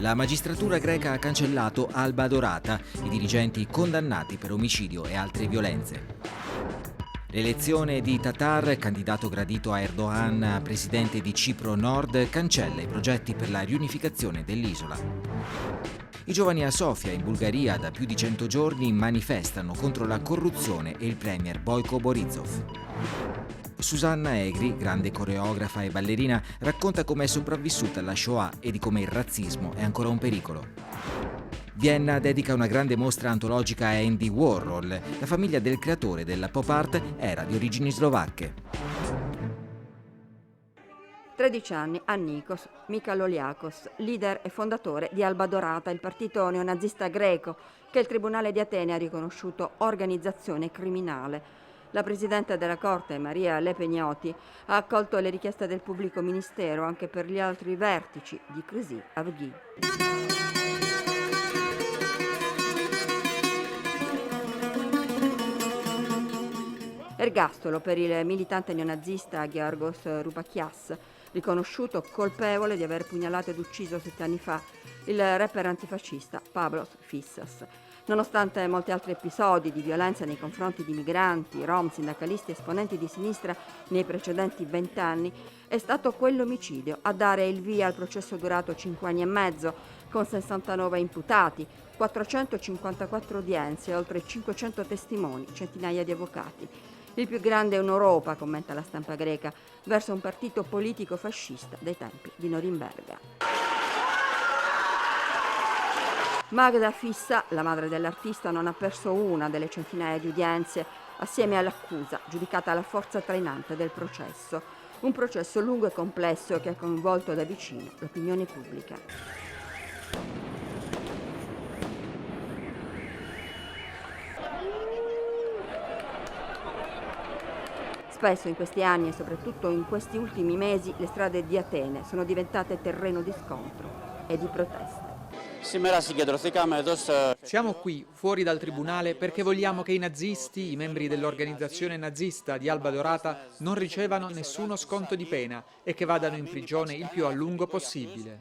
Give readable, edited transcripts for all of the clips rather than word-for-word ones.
La magistratura greca ha cancellato Alba Dorata, i dirigenti condannati per omicidio e altre violenze. L'elezione di Tatar, candidato gradito a Erdogan, presidente di Cipro Nord, cancella i progetti per la riunificazione dell'isola. I giovani a Sofia, in Bulgaria, da più di 100 giorni manifestano contro la corruzione e il premier Boyko Borisov. Susanna Egri, grande coreografa e ballerina, racconta come è sopravvissuta alla Shoah e di come il razzismo è ancora un pericolo. Vienna dedica una grande mostra antologica a Andy Warhol. La famiglia del creatore della pop art era di origini slovacche. 13 anni a Nikos Mikaloliakos, leader e fondatore di Alba Dorata, il partito neonazista greco che il Tribunale di Atene ha riconosciuto organizzazione criminale. La presidente della Corte, Maria Lepegnotti, ha accolto le richieste del pubblico ministero anche per gli altri vertici di Crisì Avghi. Ergastolo per il militante neonazista Georgos Rupakias, riconosciuto colpevole di aver pugnalato ed ucciso 7 anni fa il rapper antifascista Pavlos Fissas. Nonostante molti altri episodi di violenza nei confronti di migranti, rom, sindacalisti e esponenti di sinistra nei precedenti 20 anni, è stato quell'omicidio a dare il via al processo durato 5 anni e mezzo, con 69 imputati, 454 udienze, oltre 500 testimoni, centinaia di avvocati. Il più grande è un'Europa, commenta la stampa greca, verso un partito politico fascista dei tempi di Norimberga. Magda Fissa, la madre dell'artista, non ha perso una delle centinaia di udienze assieme all'accusa, giudicata la forza trainante del processo. Un processo lungo e complesso che ha coinvolto da vicino l'opinione pubblica. Spesso in questi anni e soprattutto in questi ultimi mesi le strade di Atene sono diventate terreno di scontro e di proteste. Siamo qui, fuori dal tribunale, perché vogliamo che i nazisti, i membri dell'organizzazione nazista di Alba Dorata, non ricevano nessuno sconto di pena e che vadano in prigione il più a lungo possibile.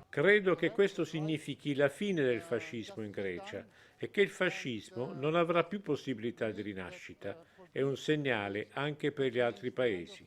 Credo che questo significhi la fine del fascismo in Grecia e che il fascismo non avrà più possibilità di rinascita. È un segnale anche per gli altri paesi.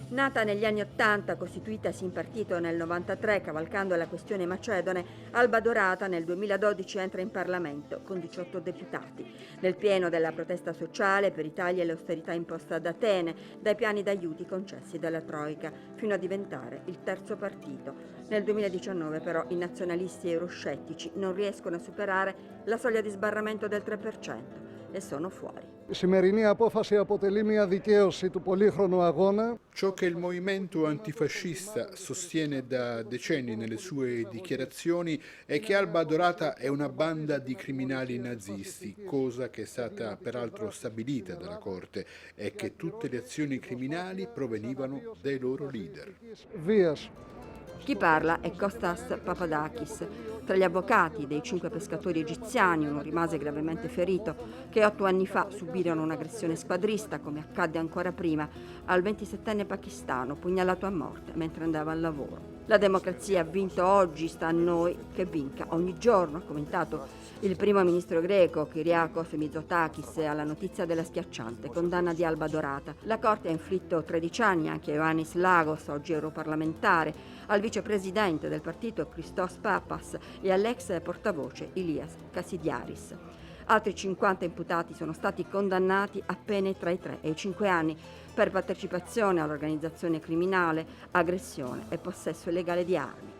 Nata negli anni '80, costituitasi in partito nel '93, cavalcando la questione macedone, Alba Dorata nel 2012 entra in Parlamento con 18 deputati. Nel pieno della protesta sociale per i tagli e l'austerità imposta ad Atene, dai piani d'aiuti concessi dalla Troica, fino a diventare il terzo partito. Nel 2019 però i nazionalisti euroscettici non riescono a superare la soglia di sbarramento del 3% e sono fuori. Η σημερινή απόφαση αποτελεί μια δικαίωση του πολύχρονου αγώνα. Ciò che il movimento antifascista sostiene da decenni nelle sue dichiarazioni è che Alba Dorata è una banda di criminali nazisti, cosa che è stata peraltro stabilita dalla Corte, e che tutte le azioni criminali provenivano dai loro leader. Chi parla è Kostas Papadakis. Tra gli avvocati dei 5 pescatori egiziani, uno rimase gravemente ferito, che 8 anni fa subirono un'aggressione squadrista, come accadde ancora prima al 27enne pakistano pugnalato a morte mentre andava al lavoro. La democrazia ha vinto oggi, sta a noi che vinca ogni giorno, ha commentato il primo ministro greco Kyriakos Mitsotakis alla notizia della schiacciante condanna di Alba Dorata. La Corte ha inflitto 13 anni anche a Ioannis Lagos, oggi europarlamentare, al vicepresidente del partito Christos Papas e all'ex portavoce Ilias Kasidiaris. Altri 50 imputati sono stati condannati a pene tra i 3 e i 5 anni per partecipazione all'organizzazione criminale, aggressione e possesso illegale di armi.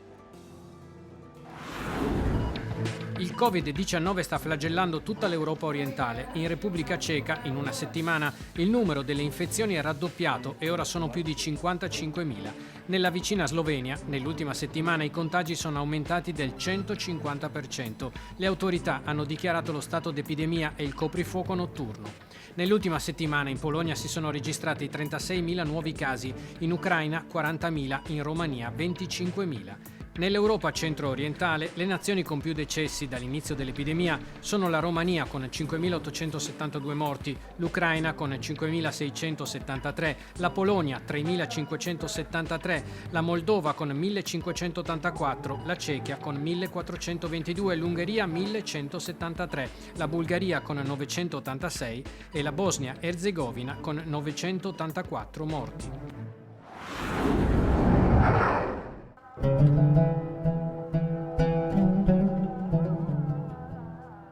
Il Covid-19 sta flagellando tutta l'Europa orientale. In Repubblica Ceca, in una settimana, il numero delle infezioni è raddoppiato e ora sono più di 55.000. Nella vicina Slovenia, nell'ultima settimana, i contagi sono aumentati del 150%. Le autorità hanno dichiarato lo stato d'epidemia e il coprifuoco notturno. Nell'ultima settimana in Polonia si sono registrati 36.000 nuovi casi, in Ucraina 40.000, in Romania 25.000. Nell'Europa centro-orientale le nazioni con più decessi dall'inizio dell'epidemia sono la Romania con 5.872 morti, l'Ucraina con 5.673, la Polonia 3.573, la Moldova con 1.584, la Cechia con 1.422, l'Ungheria 1.173, la Bulgaria con 986 e la Bosnia-Erzegovina con 984 morti.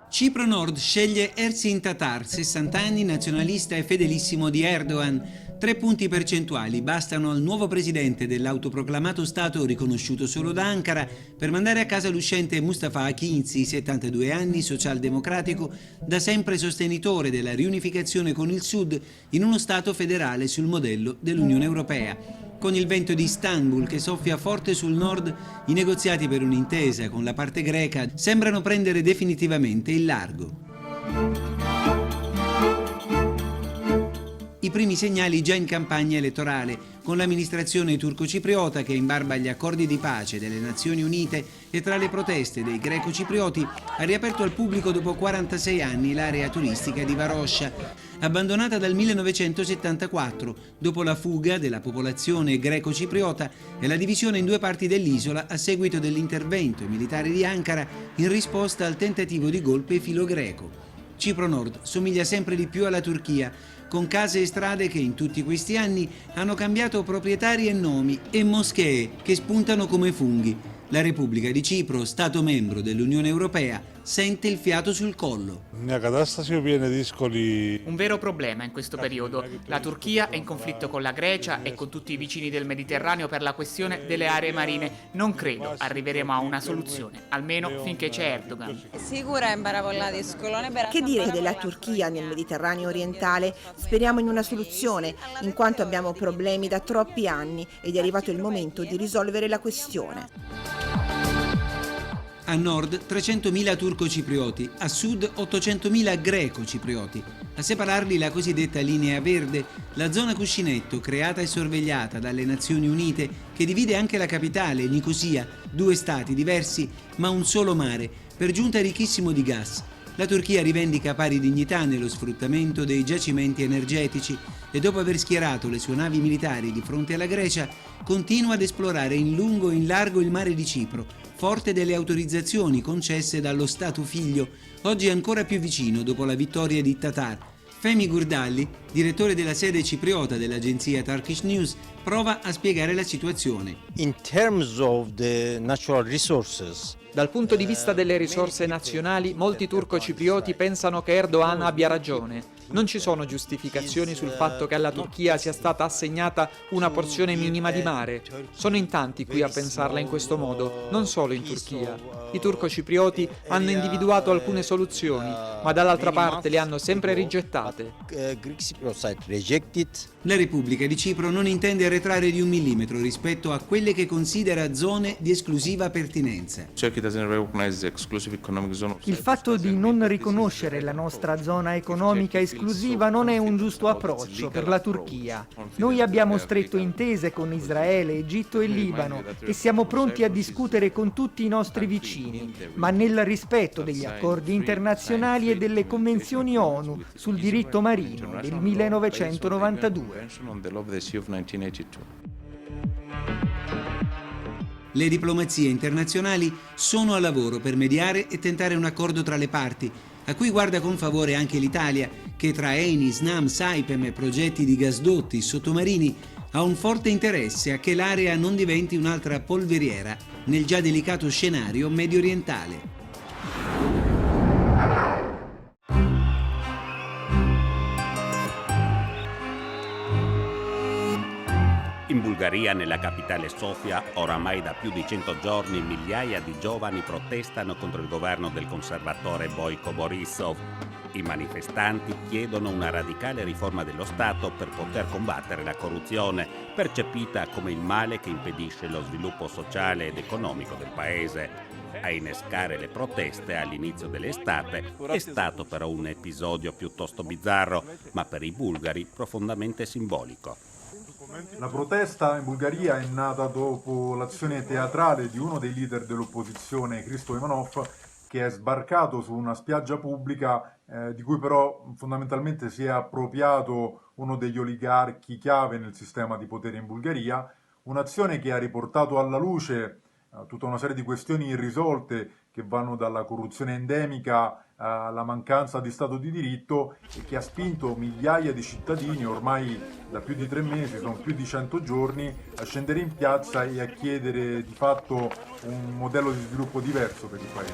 Cipro Nord sceglie Ersin Tatar, 60 anni, nazionalista e fedelissimo di Erdogan. 3 punti percentuali bastano al nuovo presidente dell'autoproclamato Stato riconosciuto solo da Ankara per mandare a casa l'uscente Mustafa Akinci, 72 anni, socialdemocratico, da sempre sostenitore della riunificazione con il Sud in uno Stato federale sul modello dell'Unione Europea. Con il vento di Istanbul che soffia forte sul nord, i negoziati per un'intesa con la parte greca sembrano prendere definitivamente il largo. I primi segnali già in campagna elettorale, con l'amministrazione turco-cipriota che, in barba agli accordi di pace delle Nazioni Unite e tra le proteste dei greco-ciprioti, ha riaperto al pubblico dopo 46 anni l'area turistica di Varosha, abbandonata dal 1974, dopo la fuga della popolazione greco-cipriota e la divisione in 2 parti dell'isola a seguito dell'intervento militare di Ankara in risposta al tentativo di golpe filo-greco. Cipro Nord somiglia sempre di più alla Turchia, con case e strade che in tutti questi anni hanno cambiato proprietari e nomi e moschee che spuntano come funghi. La Repubblica di Cipro, Stato membro dell'Unione Europea, sente il fiato sul collo. Un vero problema in questo periodo. La Turchia è in conflitto con la Grecia e con tutti i vicini del Mediterraneo per la questione delle aree marine. Non credo arriveremo a una soluzione, almeno finché c'è Erdogan. Che dire della Turchia nel Mediterraneo orientale? Speriamo in una soluzione, in quanto abbiamo problemi da troppi anni ed è arrivato il momento di risolvere la questione. A nord 300.000 turco-ciprioti, a sud 800.000 greco-ciprioti. A separarli la cosiddetta linea verde, la zona cuscinetto creata e sorvegliata dalle Nazioni Unite che divide anche la capitale, Nicosia, 2 stati diversi ma un solo mare, per giunta ricchissimo di gas. La Turchia rivendica pari dignità nello sfruttamento dei giacimenti energetici e dopo aver schierato le sue navi militari di fronte alla Grecia, continua ad esplorare in lungo e in largo il mare di Cipro, forte delle autorizzazioni concesse dallo Stato figlio, oggi ancora più vicino dopo la vittoria di Tatar. Femi Gurdalli, direttore della sede cipriota dell'agenzia Turkish News, prova a spiegare la situazione. In terms of the natural resources, dal punto di vista delle risorse nazionali, molti turco-ciprioti pensano che Erdogan abbia ragione. Non ci sono giustificazioni sul fatto che alla Turchia sia stata assegnata una porzione minima di mare. Sono in tanti qui a pensarla in questo modo, non solo in Turchia. I turco-ciprioti hanno individuato alcune soluzioni, ma dall'altra parte le hanno sempre rigettate. La Repubblica di Cipro non intende arretrare di 1 millimetro rispetto a quelle che considera zone di esclusiva pertinenza. Il fatto di non riconoscere la nostra zona economica esclusiva non è un giusto approccio per la Turchia. Noi abbiamo stretto intese con Israele, Egitto e Libano e siamo pronti a discutere con tutti i nostri vicini, ma nel rispetto degli accordi internazionali e delle convenzioni ONU sul diritto marino del 1992. Le diplomazie internazionali sono a lavoro per mediare e tentare un accordo tra le parti, a cui guarda con favore anche l'Italia, che tra Eni, Snam, Saipem e progetti di gasdotti sottomarini ha un forte interesse a che l'area non diventi un'altra polveriera nel già delicato scenario mediorientale. In Bulgaria, nella capitale Sofia, oramai da più di 100 giorni migliaia di giovani protestano contro il governo del conservatore Boyko Borisov. I manifestanti chiedono una radicale riforma dello Stato per poter combattere la corruzione, percepita come il male che impedisce lo sviluppo sociale ed economico del paese. A innescare le proteste all'inizio dell'estate è stato però un episodio piuttosto bizzarro, ma per i bulgari profondamente simbolico. La protesta in Bulgaria è nata dopo l'azione teatrale di uno dei leader dell'opposizione, Hristo Ivanov, che è sbarcato su una spiaggia pubblica di cui però fondamentalmente si è appropriato uno degli oligarchi chiave nel sistema di potere in Bulgaria, un'azione che ha riportato alla luce tutta una serie di questioni irrisolte che vanno dalla corruzione endemica alla mancanza di Stato di diritto e che ha spinto migliaia di cittadini, ormai da più di 3 mesi, sono più di 100 giorni, a scendere in piazza e a chiedere di fatto un modello di sviluppo diverso per il paese.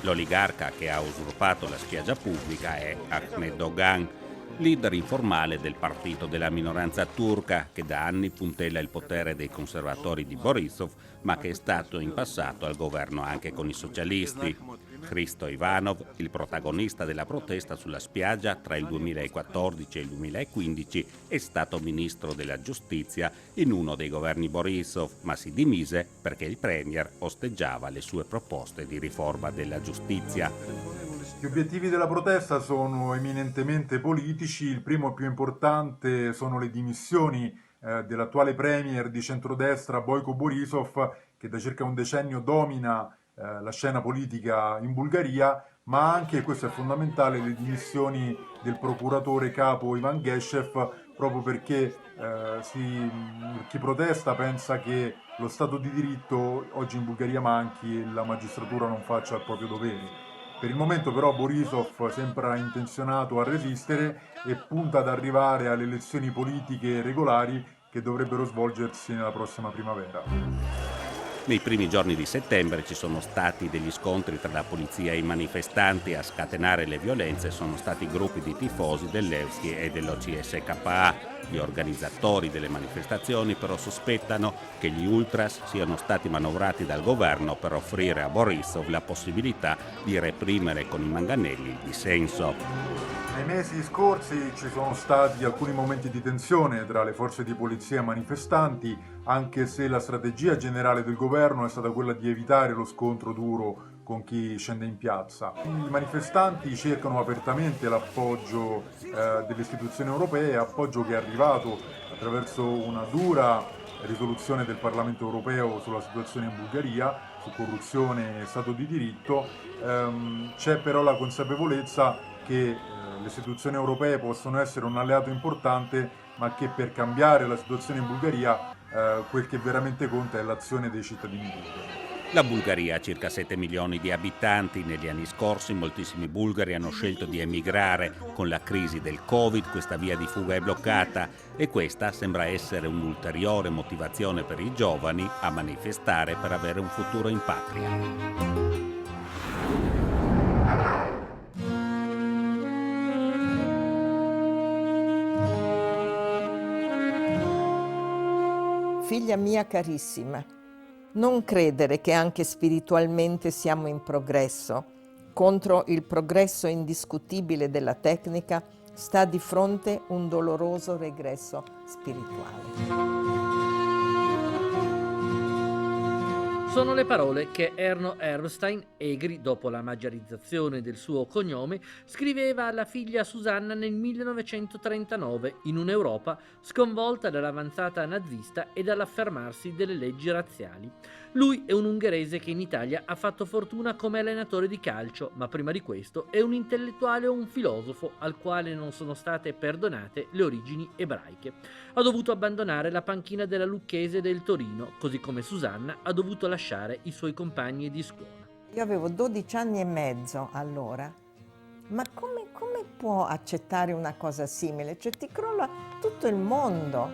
L'oligarca che ha usurpato la spiaggia pubblica è Ahmed Dogan, leader informale del partito della minoranza turca che da anni puntella il potere dei conservatori di Borisov, ma che è stato in passato al governo anche con i socialisti. Hristo Ivanov, il protagonista della protesta sulla spiaggia tra il 2014 e il 2015, è stato ministro della giustizia in uno dei governi Borisov, ma si dimise perché il premier osteggiava le sue proposte di riforma della giustizia. Gli obiettivi della protesta sono eminentemente politici. Il primo e più importante sono le dimissioni dell'attuale premier di centrodestra Boyko Borisov, che da circa un decennio domina la scena politica in Bulgaria, ma anche, questo è fondamentale, le dimissioni del procuratore capo Ivan Geshev, proprio perché chi protesta pensa che lo Stato di diritto oggi in Bulgaria manchi e la magistratura non faccia il proprio dovere. Per il momento però Borisov sembra intenzionato a resistere e punta ad arrivare alle elezioni politiche regolari che dovrebbero svolgersi nella prossima primavera. Nei primi giorni di settembre ci sono stati degli scontri tra la polizia e i manifestanti. A scatenare le violenze sono stati gruppi di tifosi del Levski e dello CSKA. Gli organizzatori delle manifestazioni però sospettano che gli ultras siano stati manovrati dal governo per offrire a Borisov la possibilità di reprimere con i manganelli il dissenso. Nei mesi scorsi ci sono stati alcuni momenti di tensione tra le forze di polizia e manifestanti, anche se la strategia generale del governo è stata quella di evitare lo scontro duro con chi scende in piazza. I manifestanti cercano apertamente l'appoggio delle istituzioni europee, appoggio che è arrivato attraverso una dura risoluzione del Parlamento europeo sulla situazione in Bulgaria, su corruzione e Stato di diritto. C'è però la consapevolezza che le istituzioni europee possono essere un alleato importante, ma che per cambiare la situazione in Bulgaria quel che veramente conta è l'azione dei cittadini bulgari. La Bulgaria ha circa 7 milioni di abitanti. Negli anni scorsi moltissimi bulgari hanno scelto di emigrare. Con la crisi del Covid questa via di fuga è bloccata e questa sembra essere un'ulteriore motivazione per i giovani a manifestare per avere un futuro in patria. Figlia mia carissima, non credere che anche spiritualmente siamo in progresso. Contro il progresso indiscutibile della tecnica sta di fronte un doloroso regresso spirituale. Sono le parole che Erno Erbstein, egri dopo la magiarizzazione del suo cognome, scriveva alla figlia Susanna nel 1939 in un'Europa sconvolta dall'avanzata nazista e dall'affermarsi delle leggi razziali. Lui è un ungherese che in Italia ha fatto fortuna come allenatore di calcio, ma prima di questo è un intellettuale o un filosofo al quale non sono state perdonate le origini ebraiche. Ha dovuto abbandonare la panchina della Lucchese del Torino, così come Susanna ha dovuto lasciare i suoi compagni di scuola. Io avevo 12 anni e mezzo allora, ma come può accettare una cosa simile? Cioè ti crolla tutto il mondo.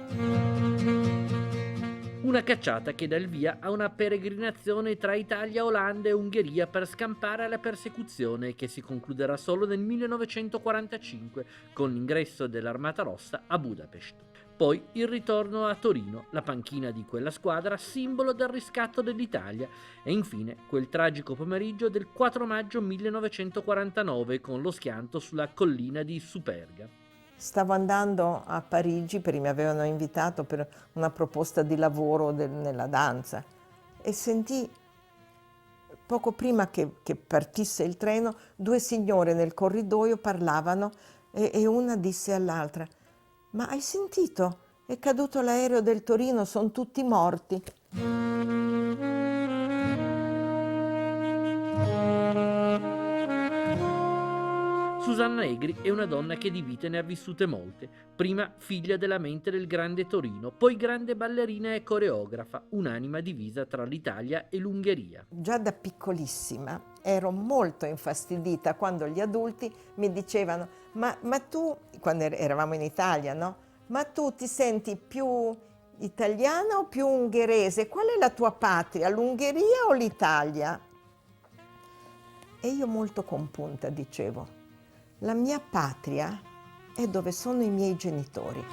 Una cacciata che dà il via a una peregrinazione tra Italia, Olanda e Ungheria per scampare alla persecuzione che si concluderà solo nel 1945 con l'ingresso dell'Armata Rossa a Budapest. Poi il ritorno a Torino, la panchina di quella squadra, simbolo del riscatto dell'Italia, e infine quel tragico pomeriggio del 4 maggio 1949 con lo schianto sulla collina di Superga. Stavo andando a Parigi perché mi avevano invitato per una proposta di lavoro nella danza e sentii, poco prima che partisse il treno, 2 signore nel corridoio parlavano e una disse all'altra: ma hai sentito? È caduto l'aereo del Torino, sono tutti morti. Susanna Egri è una donna che di vite ne ha vissute molte. Prima figlia della mente del grande Torino, poi grande ballerina e coreografa, un'anima divisa tra l'Italia e l'Ungheria. Già da piccolissima ero molto infastidita quando gli adulti mi dicevano ma tu, quando eravamo in Italia, no? Ma tu ti senti più italiana o più ungherese? Qual è la tua patria, l'Ungheria o l'Italia? E io molto compunta dicevo: la mia patria è dove sono i miei genitori.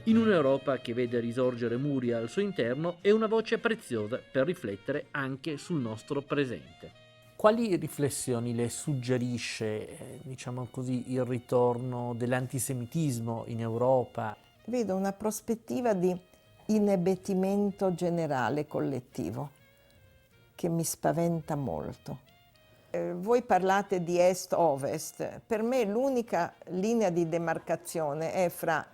In un'Europa che vede risorgere muri al suo interno è una voce preziosa per riflettere anche sul nostro presente. Quali riflessioni le suggerisce, diciamo così, il ritorno dell'antisemitismo in Europa? Vedo una prospettiva di inebettimento generale collettivo che mi spaventa molto. Voi parlate di est-ovest, per me l'unica linea di demarcazione è fra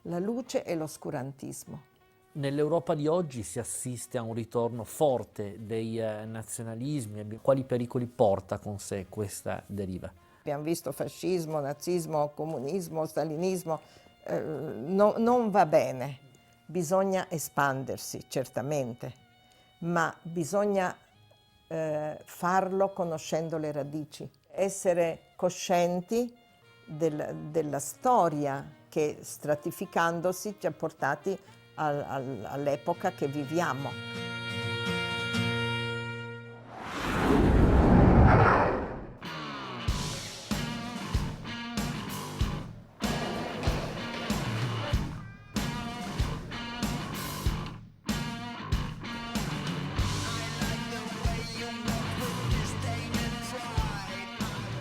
la luce e l'oscurantismo. Nell'Europa di oggi si assiste a un ritorno forte dei nazionalismi. Quali pericoli porta con sé questa deriva? Abbiamo visto fascismo, nazismo, comunismo, stalinismo, non va bene. Bisogna espandersi, certamente, ma bisogna farlo conoscendo le radici, essere coscienti della storia che, stratificandosi, ci ha portati all'epoca che viviamo.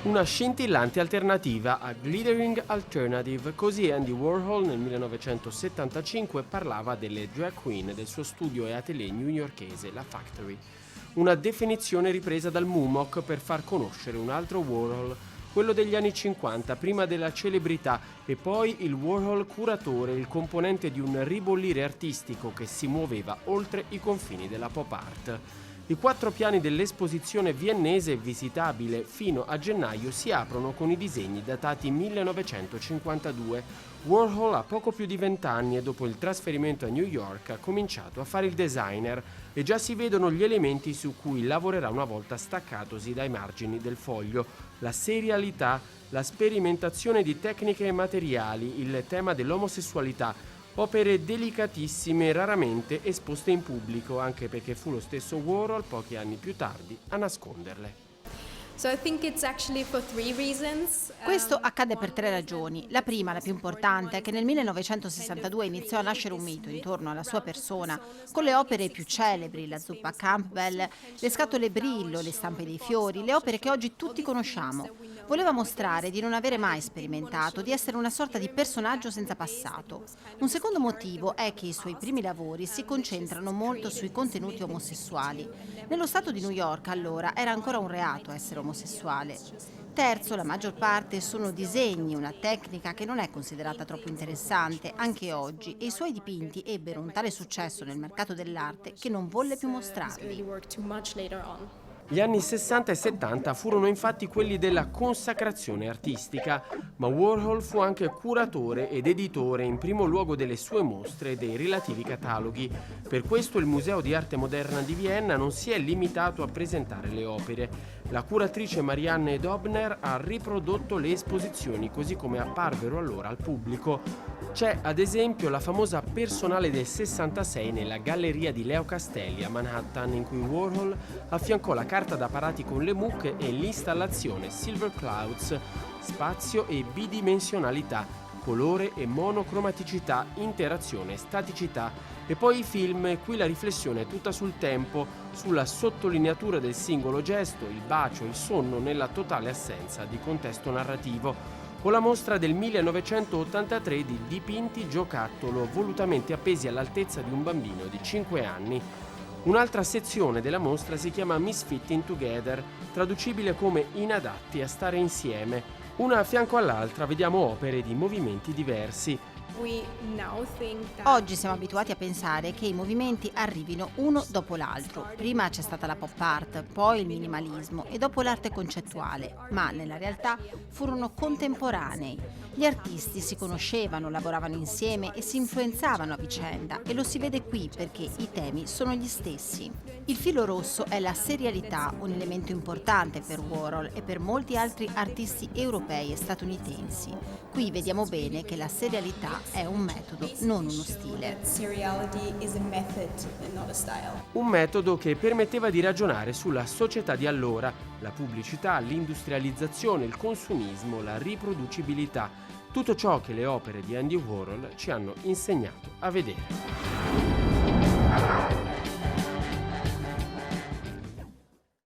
Una scintillante alternativa a Glittering Alternative, così Andy Warhol nel 1975 parlava delle drag queen del suo studio e atelier newyorkese, la Factory. Una definizione ripresa dal MUMOC per far conoscere un altro Warhol, quello degli anni 50, prima della celebrità, e poi il Warhol curatore, il componente di un ribollire artistico che si muoveva oltre i confini della pop art. I 4 piani dell'esposizione viennese, visitabile fino a gennaio, si aprono con i disegni datati 1952. Warhol ha poco più di 20 anni e dopo il trasferimento a New York ha cominciato a fare il designer e già si vedono gli elementi su cui lavorerà una volta staccatosi dai margini del foglio: la serialità, la sperimentazione di tecniche e materiali, il tema dell'omosessualità. Opere delicatissime, raramente esposte in pubblico, anche perché fu lo stesso Warhol, pochi anni più tardi, a nasconderle. Questo accade per 3 ragioni. La prima, la più importante, è che nel 1962 iniziò a nascere un mito intorno alla sua persona, con le opere più celebri, la zuppa Campbell, le scatole Brillo, le stampe dei fiori, le opere che oggi tutti conosciamo. Voleva mostrare di non avere mai sperimentato, di essere una sorta di personaggio senza passato. Un secondo motivo è che i suoi primi lavori si concentrano molto sui contenuti omosessuali. Nello stato di New York, allora, era ancora un reato essere omosessuale. Terzo, la maggior parte sono disegni, una tecnica che non è considerata troppo interessante anche oggi, e i suoi dipinti ebbero un tale successo nel mercato dell'arte che non volle più mostrarli. Gli anni 60 e 70 furono infatti quelli della consacrazione artistica, ma Warhol fu anche curatore ed editore in primo luogo delle sue mostre e dei relativi cataloghi. Per questo il Museo di Arte Moderna di Vienna non si è limitato a presentare le opere. La curatrice Marianne Dobner ha riprodotto le esposizioni così come apparvero allora al pubblico. C'è ad esempio la famosa Personale del 66 nella galleria di Leo Castelli a Manhattan, in cui Warhol affiancò la carta da parati con le mucche e l'installazione Silver Clouds, spazio e bidimensionalità, colore e monocromaticità, interazione e staticità, e poi i film, e qui la riflessione è tutta sul tempo, sulla sottolineatura del singolo gesto, il bacio, il sonno nella totale assenza di contesto narrativo, o la mostra del 1983 di dipinti giocattolo volutamente appesi all'altezza di un bambino di 5 anni. Un'altra sezione della mostra si chiama Misfitting Together, traducibile come inadatti a stare insieme. Una a fianco all'altra vediamo opere di movimenti diversi. Oggi siamo abituati a pensare che i movimenti arrivino uno dopo l'altro. Prima c'è stata la pop art, poi il minimalismo e dopo l'arte concettuale, ma nella realtà furono contemporanei. Gli artisti si conoscevano, lavoravano insieme e si influenzavano a vicenda, e lo si vede qui perché i temi sono gli stessi. Il filo rosso è la serialità, un elemento importante per Warhol e per molti altri artisti europei e statunitensi. Qui vediamo bene che la serialità è un metodo, non uno stile. Un metodo che permetteva di ragionare sulla società di allora, la pubblicità, l'industrializzazione, il consumismo, la riproducibilità, tutto ciò che le opere di Andy Warhol ci hanno insegnato a vedere.